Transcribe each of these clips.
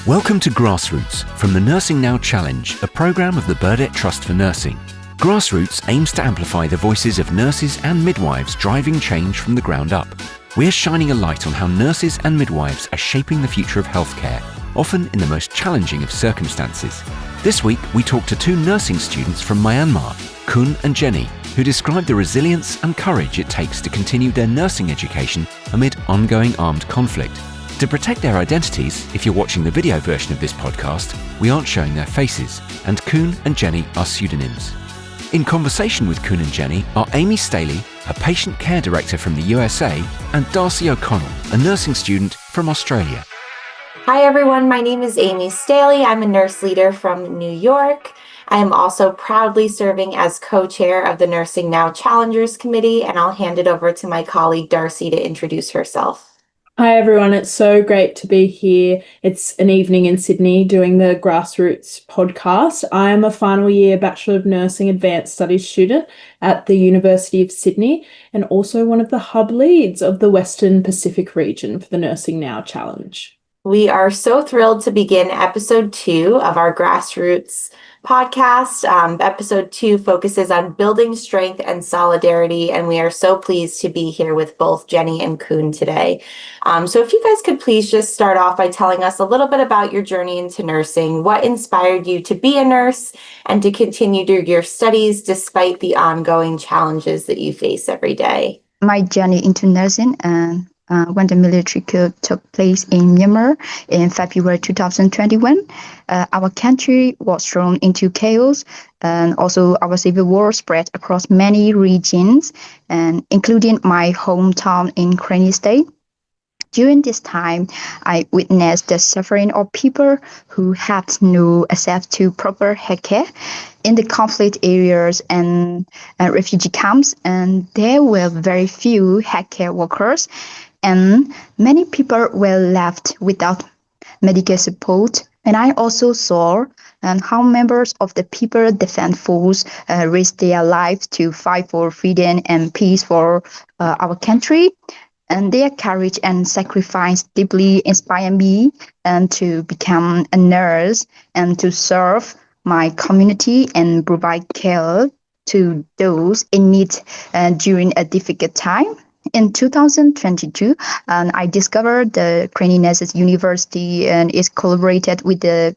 Welcome to Grassroots from the Nursing Now Challenge, a programme of the Burdett Trust for Nursing. Grassroots aims to amplify the voices of nurses and midwives driving change from the ground up. We're shining a light on how nurses and midwives are shaping the future of healthcare, often in the most challenging of circumstances. This week, we talked to two nursing students from Myanmar, Khun and Jenny, who described the resilience and courage it takes to continue their nursing education amid ongoing armed conflict. To protect their identities, if you're watching the video version of this podcast, we aren't showing their faces, and Khun and Jenny are pseudonyms. In conversation with Khun and Jenny are Amy Staley, a patient care director from the USA, and Darcie O'Connell, a nursing student from Australia. Hi everyone, my name is Amy Staley. I'm a nurse leader from New York. I am also proudly serving as co-chair of the Nursing Now Challengers Committee, and I'll hand it over to my colleague Darcie to introduce herself. Hi everyone, it's so great to be here. It's an evening in Sydney doing the Grassroots podcast. I am a final year Bachelor of Nursing Advanced Studies student at the University of Sydney and also one of the hub leads of the Western Pacific region for the Nursing Now Challenge. We are so thrilled to begin episode 2 of our Grassroots podcast. Episode 2 focuses on building strength and solidarity, and we are so pleased to be here with both Jenny and Khun today. So if you guys could please just start off by telling us a little bit about your journey into nursing, what inspired you to be a nurse and to continue your studies despite the ongoing challenges that you face every day. My journey into nursing when the military coup took place in Myanmar in February 2021, our country was thrown into chaos, and also our civil war spread across many regions, and including my hometown in Khun and State. During this time, I witnessed the suffering of people who had no access to proper healthcare in the conflict areas and refugee camps, and there were very few healthcare workers, and many people were left without medical support. And I also saw how members of the People Defense Force risked their lives to fight for freedom and peace for our country. And their courage and sacrifice deeply inspired me to become a nurse and to serve my community and provide care to those in need during a difficult time. In 2022, I discovered the Khun and University and is collaborated with the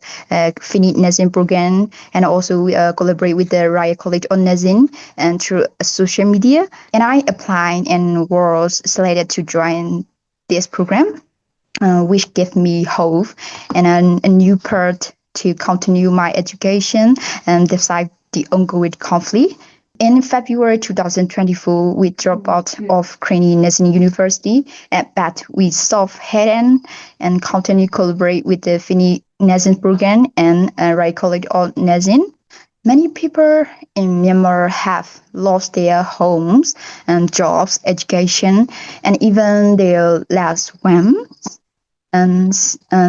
Finnish nursing program and also collaborate with the Royal College of Nursing and through social media. And I applied and was selected to join this program, which gave me hope and a new path to continue my education and despite the ongoing conflict. In February 2024, we dropped out of Khun and University, but we stopped heading and continue to collaborate with the Finnish nursing program and Royal College of Nursing. Many people in Myanmar have lost their homes and jobs, education, and even their last ones. And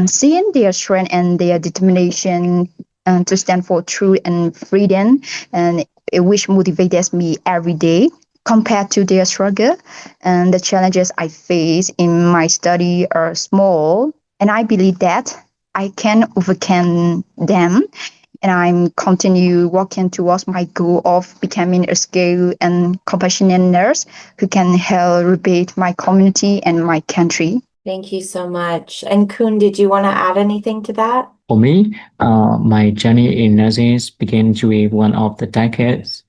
seeing their strength and their determination to stand for truth and freedom, and which motivates me every day compared to their struggle. And the challenges I face in my study are small, and I believe that I can overcome them. And I'm continue working towards my goal of becoming a skilled and compassionate nurse who can help rebuild my community and my country. Thank you so much. And Khun, did you want to add anything to that? For me, my journey in nursing began during one of the decades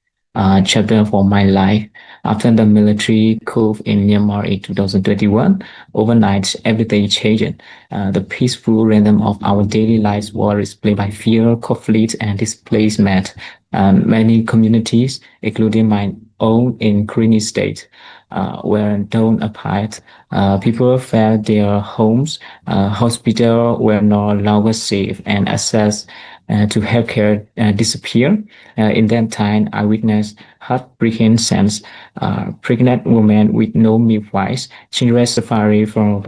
chapter for my life. After the military coup in Myanmar in 2021, overnight everything changed. The peaceful rhythm of our daily lives was replaced by fear, conflict, and displacement. Many communities, including my own in Khun and State, were torn apart. People fled their homes. Hospitals were no longer safe, and access to healthcare disappeared. In that time, I witnessed heartbreaking scenes. Pregnant women with no midwives, children suffering from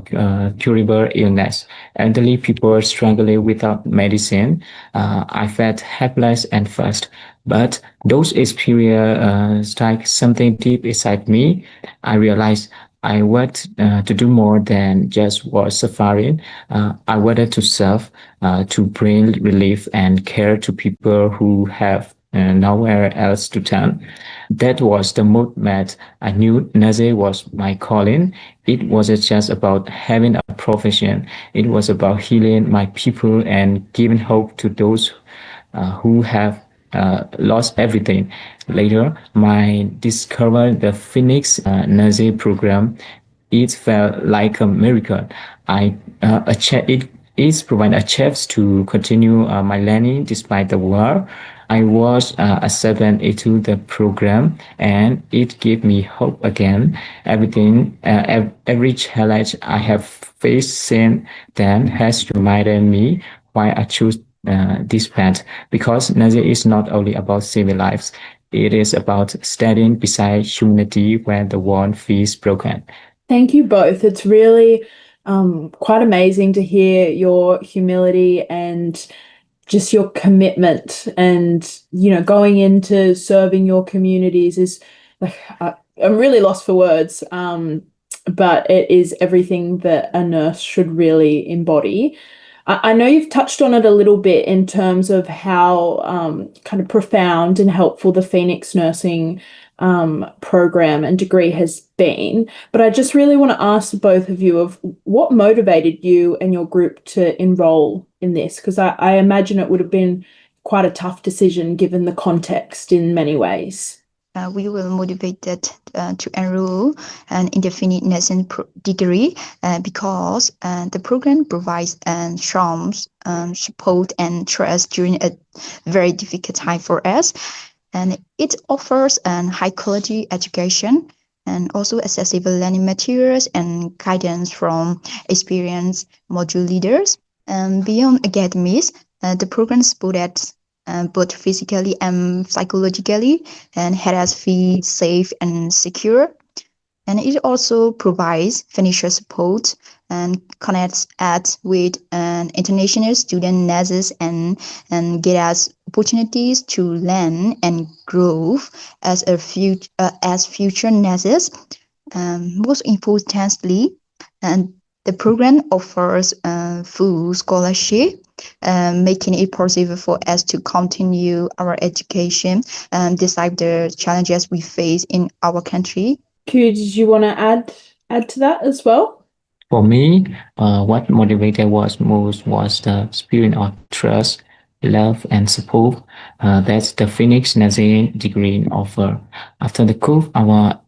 curable illness, elderly people struggling without medicine. I felt helpless and first. But those experiences strike something deep inside me. I realized I wanted to do more than just watch safari. I wanted to serve, to bring relief and care to people who have nowhere else to turn. That was the moment I knew nursing was my calling. It wasn't just about having a profession. It was about healing my people and giving hope to those who have lost everything. Later, I discovered the Phoenix nursing program. It felt like a miracle. It is provide a chance to continue my learning despite the war. I was accepted into the program, and it gave me hope again. Every challenge I have faced since then has reminded me why I choose this path, because nursing is not only about saving lives, it is about standing beside humanity when the world feels broken. Thank you both. It's really quite amazing to hear your humility and just your commitment, and going into serving your communities is like I'm really lost for words, but it is everything that a nurse should really embody. I know you've touched on it a little bit in terms of how kind of profound and helpful the Phoenix Nursing program and degree has been, but I just really want to ask both of you of what motivated you and your group to enroll in this, because I imagine it would have been quite a tough decision given the context in many ways. We were motivated to enroll in the Phoenix nursing degree because the program provides strong support and trust during a very difficult time for us. And it offers high quality education and also accessible learning materials and guidance from experienced module leaders. And beyond academics, the program supported both physically and psychologically, and had us feel safe and secure. And it also provides financial support and connects us with international student nurses and get us opportunities to learn and grow as future nurses. Most importantly, the program offers full scholarship, making it possible for us to continue our education despite the challenges we face in our country. Did you want to add to that as well? For me, what motivated was most was the spirit of trust, love, and support that the Phoenix nursing degree offer. After the coup, our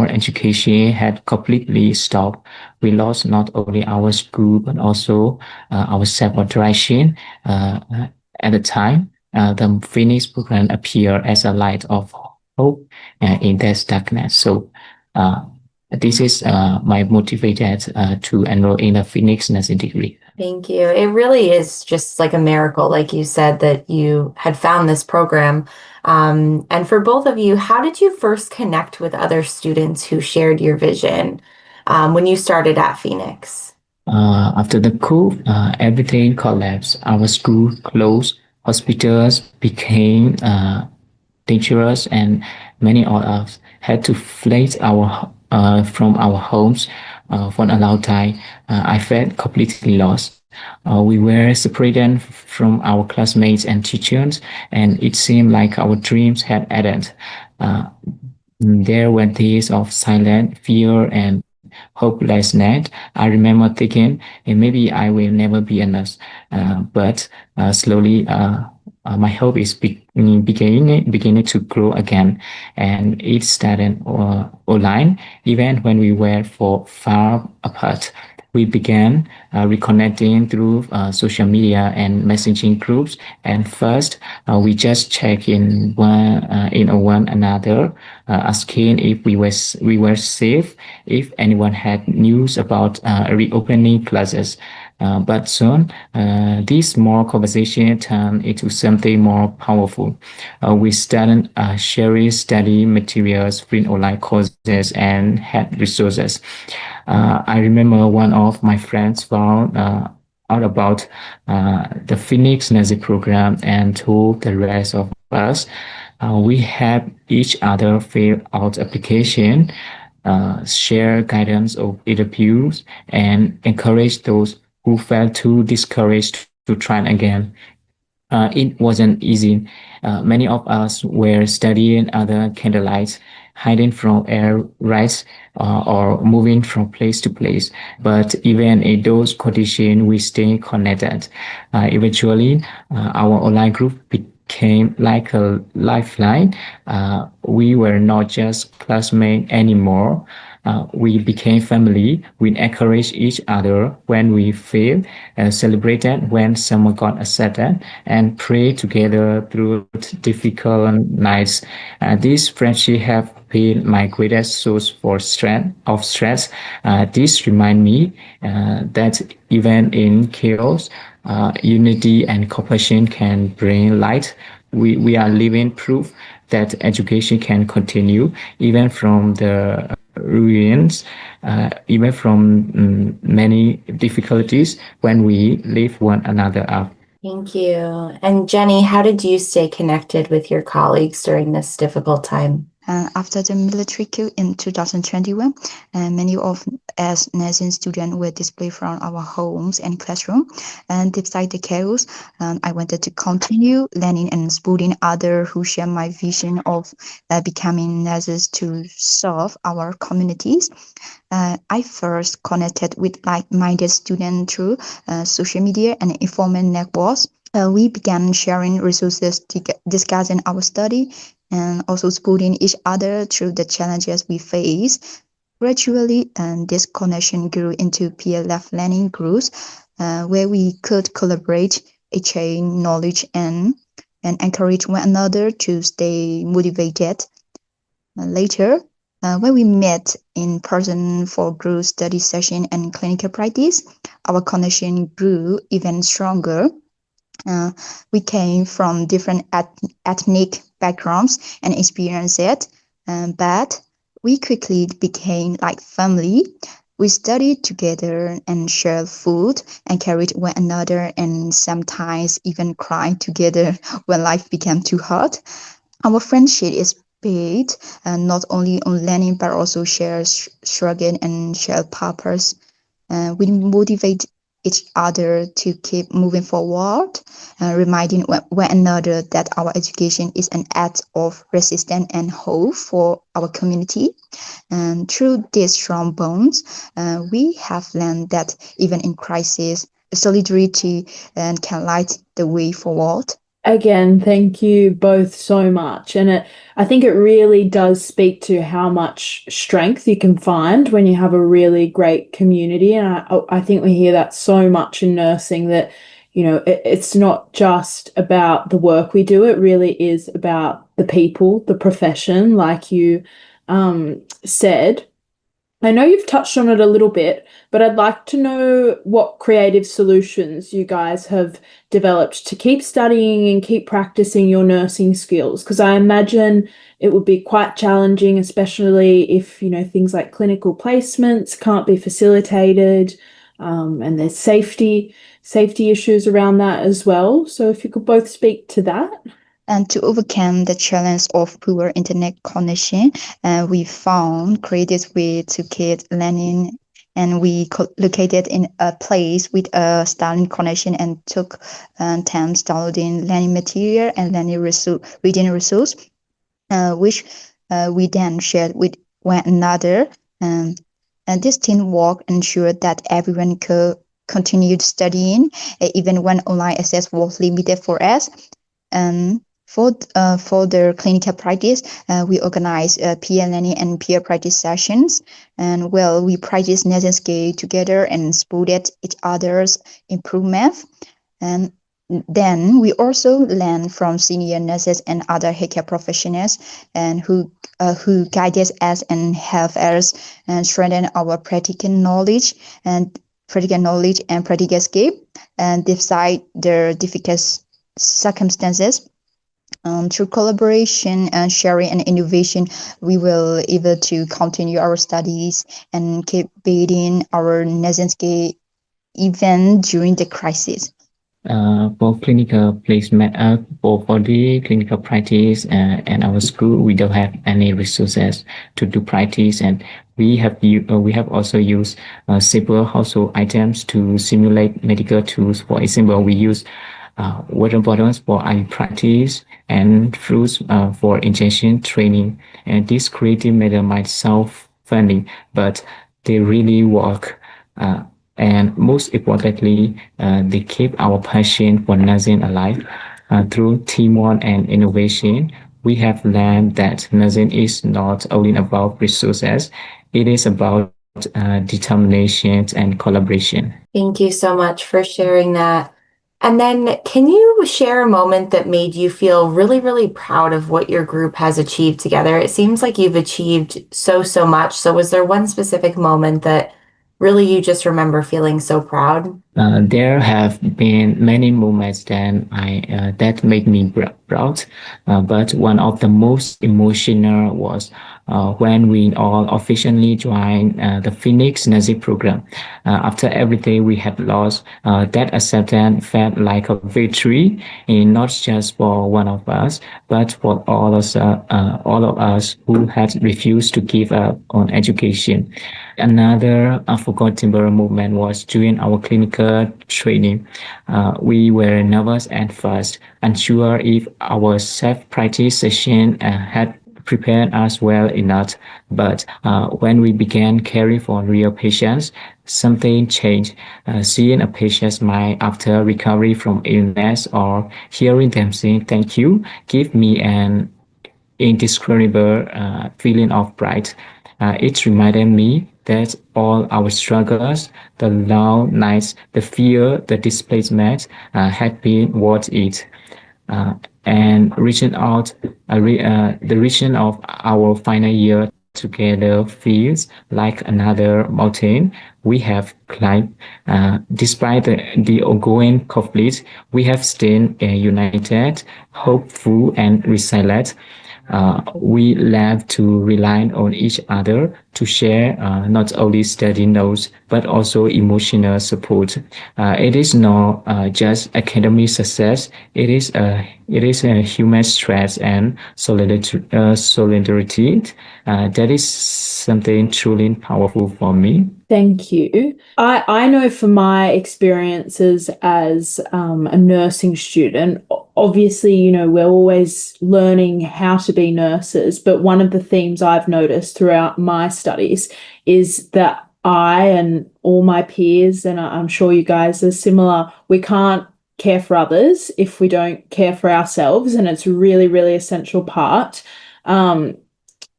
education had completely stopped. We lost not only our school but also our self-direction. At the time, the Phoenix program appeared as a light of hope in that darkness. So this is my motivated to enroll in a Phoenix nursing degree. Thank you. It really is just like a miracle, like you said, that you had found this program. And for both of you, how did you first connect with other students who shared your vision when you started at Phoenix? After the coup, everything collapsed. Our school closed, hospitals became dangerous, and many of us had to flee from our homes for a long time. I felt completely lost. We were separated from our classmates and teachers, and it seemed like our dreams had ended. There were days of silent fear and hopelessness. I remember thinking, maybe I will never be a nurse. But slowly, my hope is beginning to grow again, and it started online. Even when we were far apart, we began reconnecting through social media and messaging groups. And first, we just check in one another, asking if we were safe, if anyone had news about reopening classes. But soon, this small conversation turned into something more powerful. We started sharing study materials, free online courses, and had resources. I remember one of my friends found out about the Phoenix nursing program and told the rest of us. We helped each other fill out application. share guidance of interviews, and encourage those who felt too discouraged to try again. It wasn't easy. Many of us were studying under candlelight, hiding from air raids, or moving from place to place. But even in those conditions, we stay connected. Eventually, our online group became like a lifeline. We were not just classmates anymore. We became family. We encouraged each other when we failed, celebrated when someone got accepted, and prayed together through difficult nights. This friendship have been my greatest source for stress. This remind me that even in chaos, unity and compassion can bring light. We are living proof that education can continue even from the ruins, even from many difficulties when we lift one another up. Thank you. And Jenny, how did you stay connected with your colleagues during this difficult time? After the military coup in 2021, many of us nursing students were displaced from our homes and classroom. And despite the chaos, I wanted to continue learning and supporting others who share my vision of becoming nurses to serve our communities. I first connected with like-minded students through social media and informal networks. We began sharing resources, discussing our study, and also supporting each other through the challenges we face. Gradually, this connection grew into peer-led learning groups where we could collaborate, exchange knowledge, and encourage one another to stay motivated. Later, when we met in person for group study session and clinical practice, our connection grew even stronger. We came from different ethnic backgrounds and experiences, but we quickly became like family. We studied together and shared food, encouraged one another, and sometimes even cried together when life became too hard. Our friendship is based not only on learning but also shared struggle and shared purpose. We motivate each other to keep moving forward, reminding one another that our education is an act of resistance and hope for our community. And through these strong bonds, we have learned that even in crisis, solidarity can light the way forward. Again, thank you both so much. And I think it really does speak to how much strength you can find when you have a really great community. And I think we hear that so much in nursing that, it's not just about the work we do. It really is about the people, the profession, like you said. I know you've touched on it a little bit, but I'd like to know what creative solutions you guys have developed to keep studying and keep practicing your nursing skills, because I imagine it would be quite challenging, especially if, things like clinical placements can't be facilitated, and there's safety issues around that as well. So if you could both speak to that. And to overcome the challenge of poor internet connection, we found creative ways to keep learning, and we located in a place with a Starlink connection and took time downloading learning material and reading resource, which we then shared with one another. And this teamwork ensured that everyone could continue studying, even when online access was limited for us. For the clinical practice, we organize peer learning and peer practice sessions, and we practice nursing skill together and supported each other's improvement. And then we also learn from senior nurses and other healthcare professionals, and who guided us and help us and strengthen our practical knowledge and practical skill, and despite their difficult circumstances. Through collaboration and sharing and innovation, we will able to continue our studies and keep building our nursing skill even during the crisis. for clinical placement, for the clinical practice and our school, we don't have any resources to do practice, and we have also used simple household items to simulate medical tools. For example, we use water bottles for eye practice and fruits for injection training. And this creative method might sound funny, but they really work. And most importantly, they keep our passion for nursing alive. Through teamwork and innovation, we have learned that nursing is not only about resources, it is about determination and collaboration. Thank you so much for sharing that. And then can you share a moment that made you feel really, really proud of what your group has achieved together? It seems like you've achieved so much. So was there one specific moment that really you just remember feeling so proud? There have been many moments that made me proud, but one of the most emotional was when we all officially joined the Phoenix Nursing program. After everything we had lost, that acceptance felt like a victory, and not just for one of us, but for all of us who had refused to give up on education. Another unforgettable moment was during our clinical training. We were nervous at first, unsure if our self-practice session had prepared us well enough. But when we began caring for real patients, something changed. Seeing a patient's smile after recovery from illness or hearing them say thank you gave me an indescribable feeling of pride. It reminded me that all our struggles, the long nights, the fear, the displacement, had been worth it. And the reaching of our final year together feels like another mountain we have climbed. Despite the ongoing conflict, we have stayed united, hopeful, and resilient. We love to rely on each other to share not only study notes but also emotional support. It is not just academic success; it is a human stress and solidarity. That is something truly powerful for me. Thank you. I know from my experiences as a nursing student, obviously, we're always learning how to be nurses, but one of the themes I've noticed throughout my studies is that I and all my peers, and I'm sure you guys are similar, we can't care for others if we don't care for ourselves, and it's a really, really essential part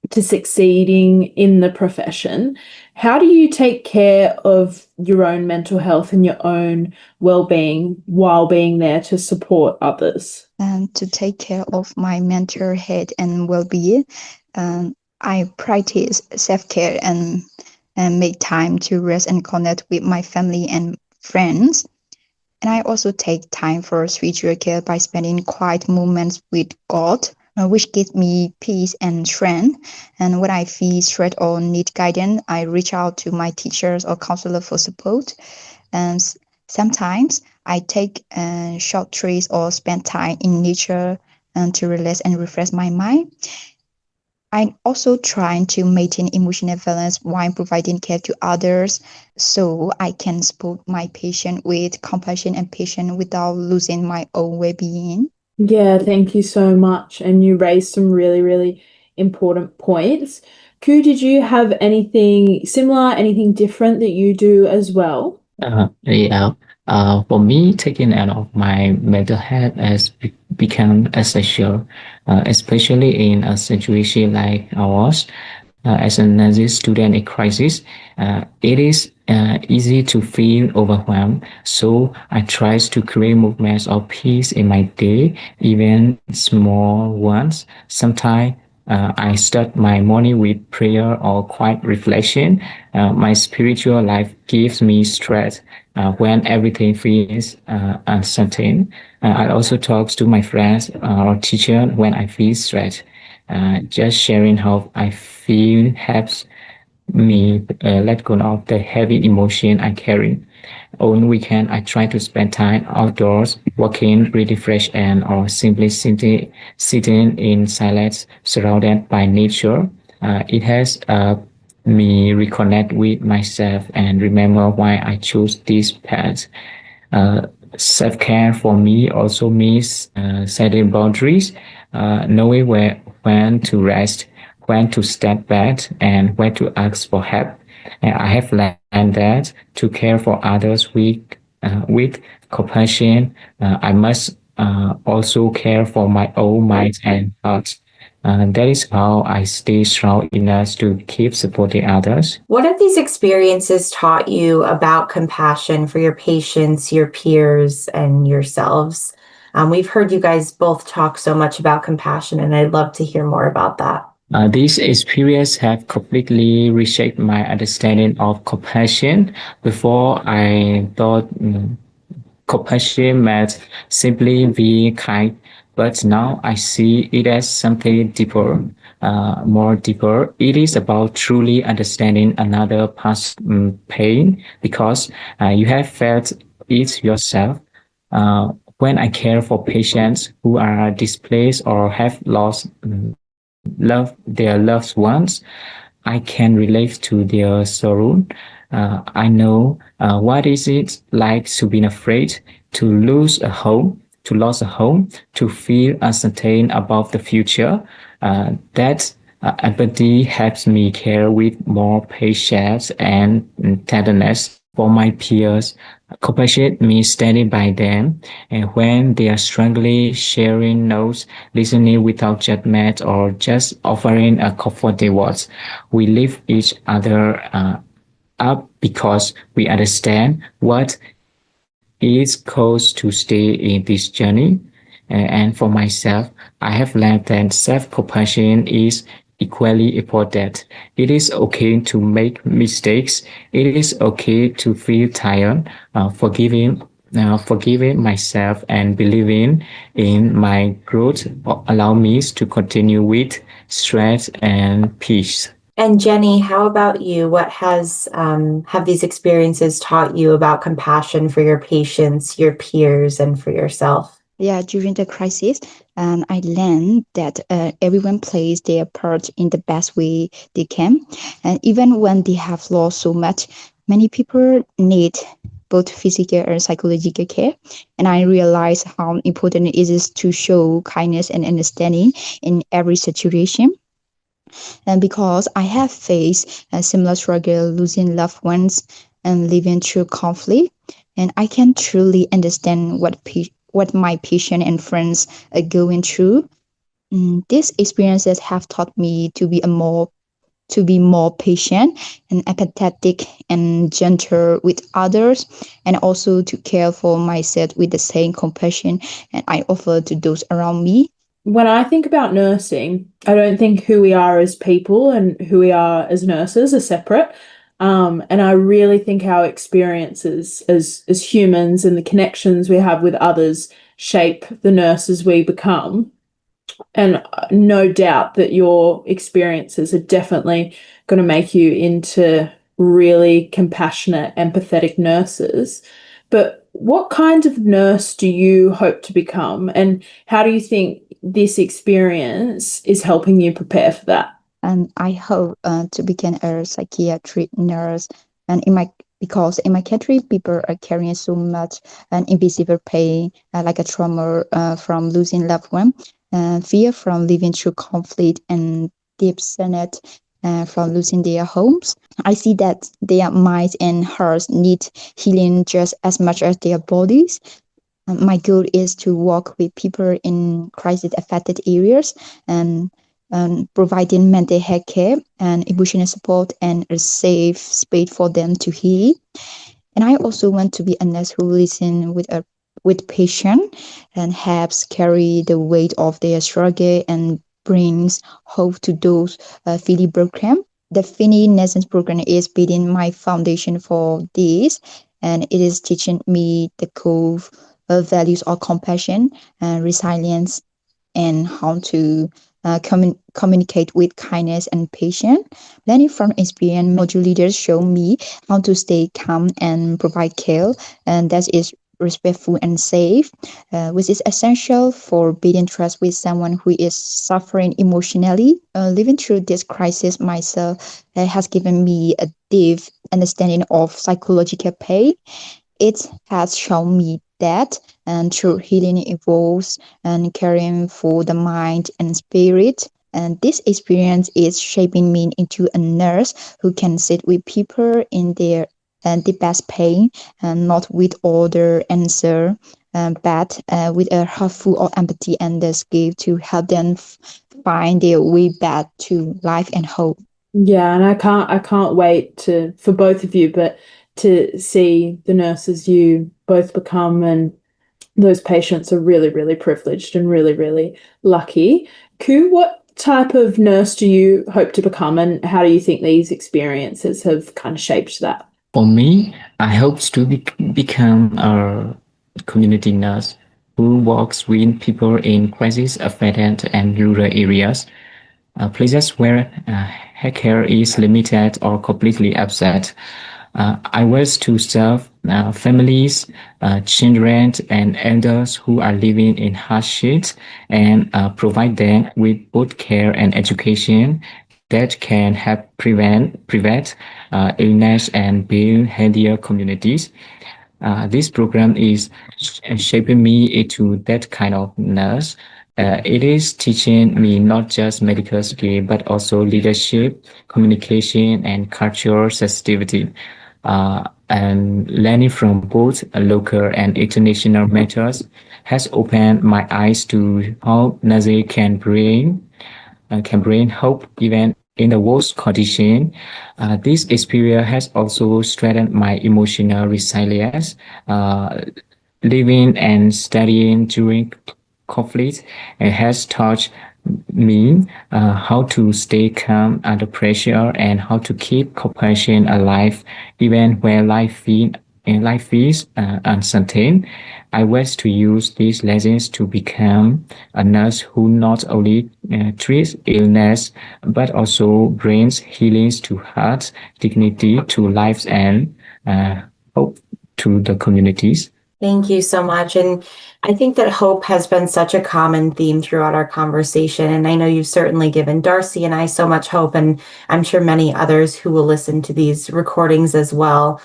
to succeeding in the profession. How do you take care of your own mental health and your own well-being while being there to support others? And to take care of my mental health and well-being, I practice self-care and make time to rest and connect with my family and friends. And I also take time for spiritual care by spending quiet moments with God, which gives me peace and strength. And when I feel stressed or need guidance, I reach out to my teachers or counselor for support. And sometimes I take short trips or spend time in nature to relax and refresh my mind. I'm also trying to maintain emotional balance while providing care to others so I can support my patient with compassion and patience without losing my own well-being. Yeah, thank you so much. And you raised some really, really important points. Ku, did you have anything similar, anything different that you do as well? Yeah. For me, taking care of my mental health has become essential, especially in a situation like ours. As a nursing student in crisis, it is easy to feel overwhelmed. So I try to create movements of peace in my day, even small ones. Sometimes I start my morning with prayer or quiet reflection. My spiritual life gives me strength when everything feels uncertain. I also talk to my friends or teacher when I feel stressed. Just sharing how I feel helps me let go of the heavy emotion I carry. On weekend, I try to spend time outdoors, walking, breathing fresh air, or simply sitting in silence, surrounded by nature. It has me reconnect with myself and remember why I chose this path. Uh, Self-care for me also means setting boundaries, knowing when to rest, when to step back, and when to ask for help. And I have learned that to care for others with compassion, I must also care for my own mind and heart. That is how I stay strong enough to keep supporting others. What have these experiences taught you about compassion for your patients, your peers, and yourselves? We've heard you guys both talk so much about compassion, and I'd love to hear more about that. These experiences have completely reshaped my understanding of compassion. Before, I thought compassion meant simply being kind, but now I see it as something deeper, more deeper. It is about truly understanding another person's pain because you have felt it yourself. When I care for patients who are displaced or have lost their loved ones, I can relate to their sorrow. I know what is it like to be afraid, to lose a home, to feel uncertain about the future. That empathy helps me care with more patience and tenderness for my peers. Compassion means standing by them, and when they are struggling, sharing notes, listening without judgment, or just offering a comforting words, we lift each other up because we understand what is caused to stay in this journey. And for myself, I have learned that self-compassion is equally important. It is okay to make mistakes. It is okay to feel tired. Forgiving myself and believing in my growth allow me to continue with strength and peace. And Jenny, how about you? What have these experiences taught you about compassion for your patients, your peers, and for yourself? Yeah, during the crisis, I learned that everyone plays their part in the best way they can. And even when they have lost so much, many people need both physical and psychological care. And I realized how important it is to show kindness and understanding in every situation. And because I have faced a similar struggle, losing loved ones and living through conflict, and I can truly understand what my patient and friends are going through. These experiences have taught me to be more patient and empathetic and gentle with others, and also to care for myself with the same compassion and I offer to those around me. When I think about nursing, I don't think who we are as people and who we are as nurses are separate. And I really think our experiences as humans and the connections we have with others shape the nurses we become. And no doubt that your experiences are definitely going to make you into really compassionate, empathetic nurses. But what kind of nurse do you hope to become? And how do you think this experience is helping you prepare for that? And I hope to become a psychiatric nurse. And because in my country, people are carrying so much invisible pain, like a trauma from losing loved one, fear from living through conflict, and deep sadness from losing their homes. I see that their minds and hearts need healing just as much as their bodies. My goal is to work with people in crisis affected areas and providing mental health care and emotional support and a safe space for them to heal. And I also want to be a nurse who listens with patience and helps carry the weight of their struggle and brings hope to those feeling broken. The Finny Nursing program is building my foundation for this, and it is teaching me the core values of compassion and resilience and how to communicate with kindness and patience. Learning from experience, module leaders show me how to stay calm and provide care, and that is respectful and safe, which is essential for building trust with someone who is suffering emotionally. Living through this crisis myself has given me a deep understanding of psychological pain. It has shown me that true healing involves caring for the mind and spirit. And this experience is shaping me into a nurse who can sit with people in their deepest pain, and not with all the answer, but with a heart full of empathy and the skill to help them find their way back to life and hope. Yeah, and I can't wait for both of you, but to see the nurses you both become, and those patients are really, really privileged and really, really lucky. Ku, what type of nurse do you hope to become, and how do you think these experiences have kind of shaped that? For me, I hope to become a community nurse who works with people in crisis-affected and rural areas, places where healthcare is limited or completely absent. I was to serve families, children, and elders who are living in hardships, and provide them with both care and education that can help prevent illness and build healthier communities. This program is shaping me into that kind of nurse. It is teaching me not just medical skill, but also leadership, communication, and cultural sensitivity. And learning from both local and international methods has opened my eyes to how Nazi can bring hope even in the worst condition. This experience has also strengthened my emotional resilience. Living and studying during conflict has taught me how to stay calm under pressure and how to keep compassion alive even when life is uncertain. I wish to use these lessons to become a nurse who not only treats illness but also brings healings to hearts, dignity to lives, and hope to the communities. Thank you so much. And I think that hope has been such a common theme throughout our conversation. And I know you've certainly given Darcie and I so much hope, and I'm sure many others who will listen to these recordings as well.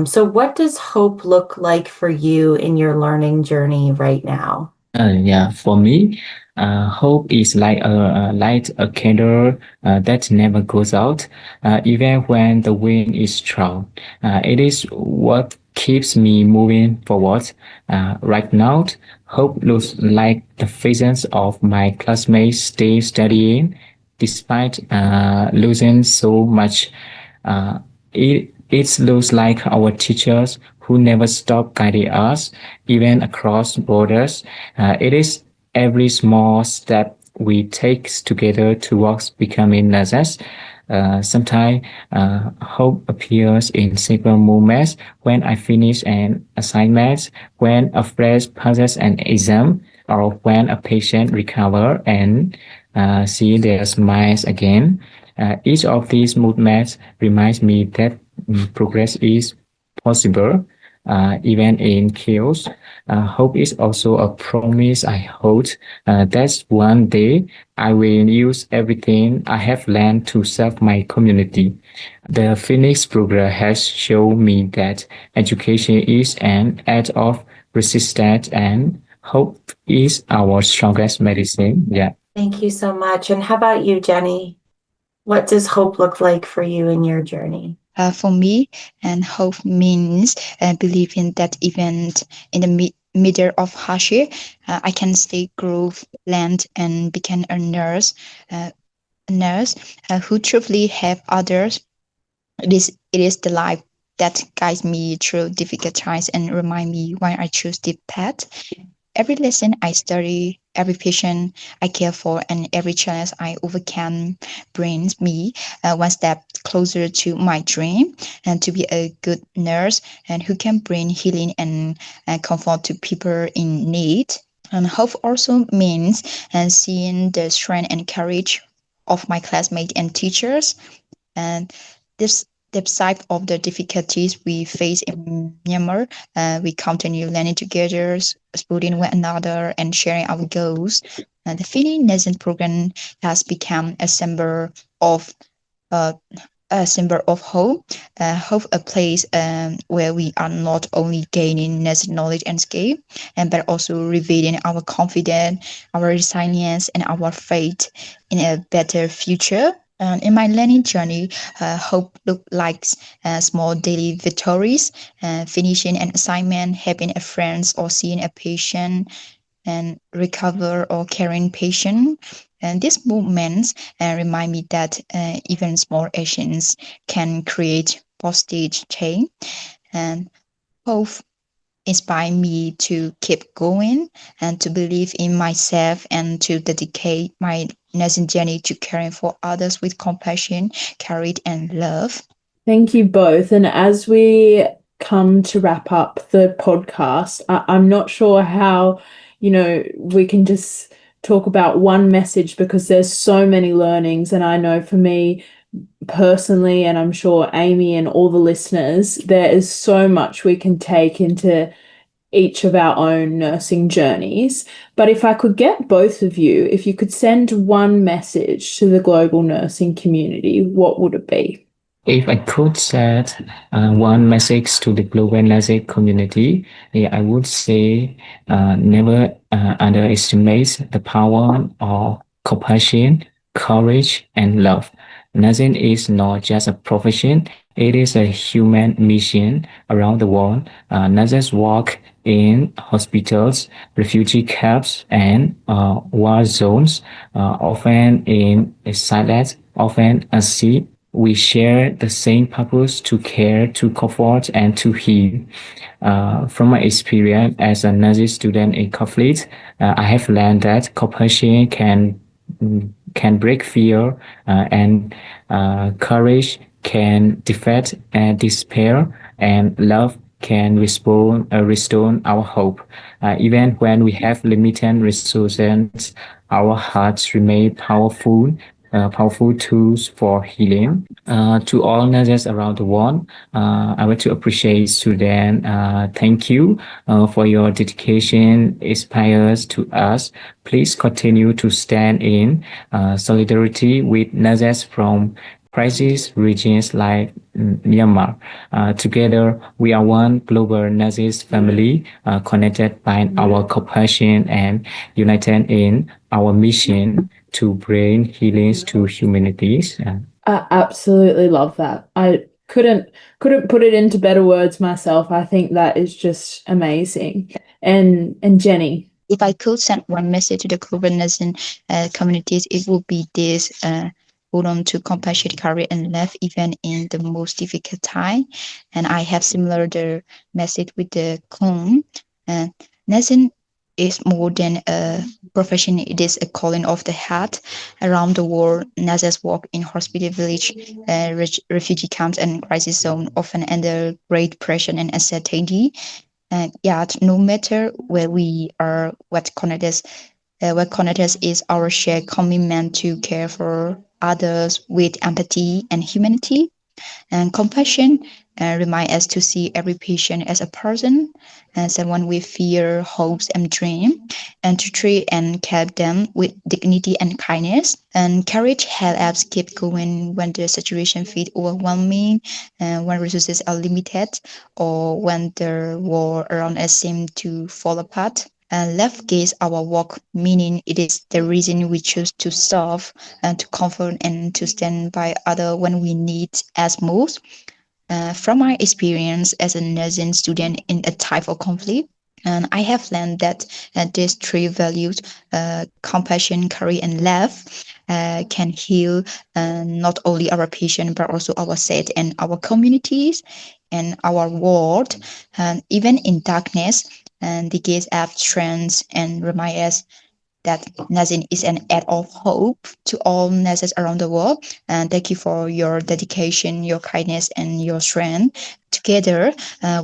So what does hope look like for you in your learning journey right now? Yeah, for me, hope is like a light, a candle that never goes out, even when the wind is strong. It is what keeps me moving forward. Right now, hope looks like the faces of my classmates stay studying despite losing so much. It looks like our teachers who never stop guiding us, even across borders. It is every small step we take together towards becoming nurses. Sometimes hope appears in simple moments: when I finish an assignment, when a friend passes an exam, or when a patient recovers and see their smiles again. Each of these movements reminds me that progress is possible, even in chaos. Hope is also a promise I hold that one day I will use everything I have learned to serve my community. The Phoenix program has shown me that education is an act of resistance, and hope is our strongest medicine. Yeah. Thank you so much. And how about you, Jenny? What does hope look like for you in your journey? For me, and hope means believing that even in the middle of hardship, I can stay grow, land, and become a nurse who truly help others. It is the life that guides me through difficult times and remind me why I choose this path. Every lesson I study, every patient I care for, and every challenge I overcome brings me one step closer to my dream, and to be a good nurse and who can bring healing and comfort to people in need. And hope also means seeing the strength and courage of my classmates and teachers. And this despite of the difficulties we face in Myanmar, we continue learning together, supporting one another, and sharing our goals. And the Feeling Nation program has become of uh, a symbol of hope, hope a place where we are not only gaining knowledge and skill, but also revealing our confidence, our resilience, and our faith in a better future. In my learning journey, hope looked like small daily victories, finishing an assignment, helping a friend, or seeing a patient and recover or caring patient. And these movements remind me that even small actions can create positive change. And hope inspire me to keep going and to believe in myself and to dedicate my nursing journey to caring for others with compassion, courage, and love. Thank you both. And as we come to wrap up the podcast, I'm not sure how, we can just talk about one message because there's so many learnings. And I know for me personally, and I'm sure Amy and all the listeners, there is so much we can take into each of our own nursing journeys. But if I could get both of you, if you could send one message to the global nursing community, what would it be? If I could set one message to the global nursing community, I would say never underestimate the power of compassion, courage, and love. Nursing is not just a profession, it is a human mission around the world. Nurses work in hospitals, refugee camps, and war zones, often in silence, often unseen. We share the same purpose to care, to comfort, and to heal. From my experience as a nursing student in conflict, I have learned that compassion can break fear, and courage can defeat despair, and love can restore our hope. Even when we have limited resources, our hearts remain powerful tools for healing. To all nurses around the world, I want to appreciate students. Thank you for your dedication. Inspires to us. Please continue to stand in solidarity with nurses from crisis regions like Myanmar. Together, we are one global nurses family, connected by our compassion and united in our mission to bring healings to humanities. I absolutely love that. I couldn't put it into better words myself. I think that is just amazing. And Jenny, if I could send one message to the global nursing communities, it would be this: hold on to compassion, courage, and love, even in the most difficult time. And I have similar the message with the Khun. Nursing is more than a profession; it is a calling of the heart. Around the world, nurses work in hospital village, refugee camps, and crisis zone, often under great pressure and uncertainty. And yet, no matter where we are, what connects us is our shared commitment to care for others with empathy and humanity. And compassion remind us to see every patient as a person, and someone with fear, hopes, and dream, and to treat and care them with dignity and kindness. And courage helps us keep going when the situation feels overwhelming, and when resources are limited, or when the world around us seems to fall apart. And love gives our work meaning. It is the reason we choose to serve and to comfort and to stand by others when we need us most. From my experience as a nursing student in a type of conflict, and I have learned that these three values, compassion, courage, and love, can heal not only our patient but also our set and our communities and our world. And even in darkness, and they give us strength and remind us that nursing is an act of hope to all nurses around the world. And thank you for your dedication, your kindness, and your strength to together,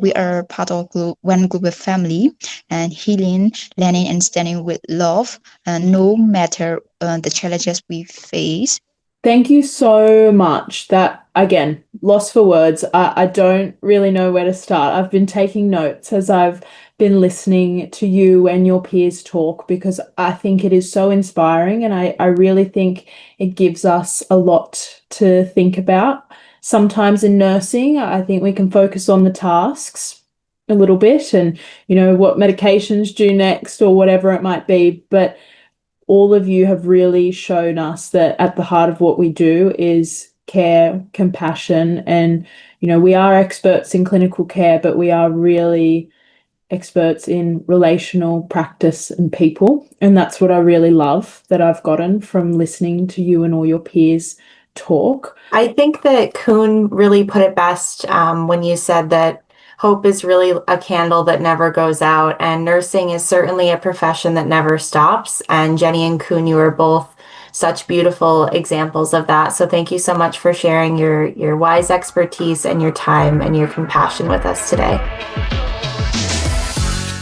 we are part of one global family, and healing, learning, and standing with love, no matter the challenges we face. Thank you so much. That, again, lost for words. I don't really know where to start. I've been taking notes as I've been listening to you and your peers talk, because I think it is so inspiring, and I really think it gives us a lot to think about. Sometimes in nursing, I think we can focus on the tasks a little bit and, what medications due next or whatever it might be. But all of you have really shown us that at the heart of what we do is care, compassion, and, we are experts in clinical care, but we are really experts in relational practice and people. And that's what I really love that I've gotten from listening to you and all your peers talk. I think that Khun really put it best when you said that hope is really a candle that never goes out, and nursing is certainly a profession that never stops. And Jenny and Khun, you are both such beautiful examples of that. So thank you so much for sharing your wise expertise and your time and your compassion with us today.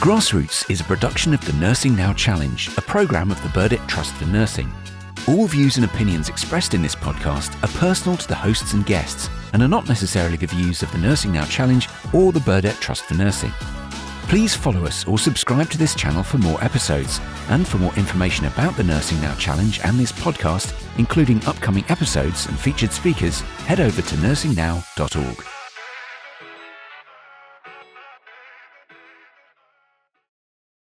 Grassroots is a production of the Nursing Now Challenge, a program of the Burdett Trust for Nursing. All views and opinions expressed in this podcast are personal to the hosts and guests and are not necessarily the views of the Nursing Now Challenge or the Burdett Trust for Nursing. Please follow us or subscribe to this channel for more episodes. And for more information about the Nursing Now Challenge and this podcast, including upcoming episodes and featured speakers, head over to nursingnow.org.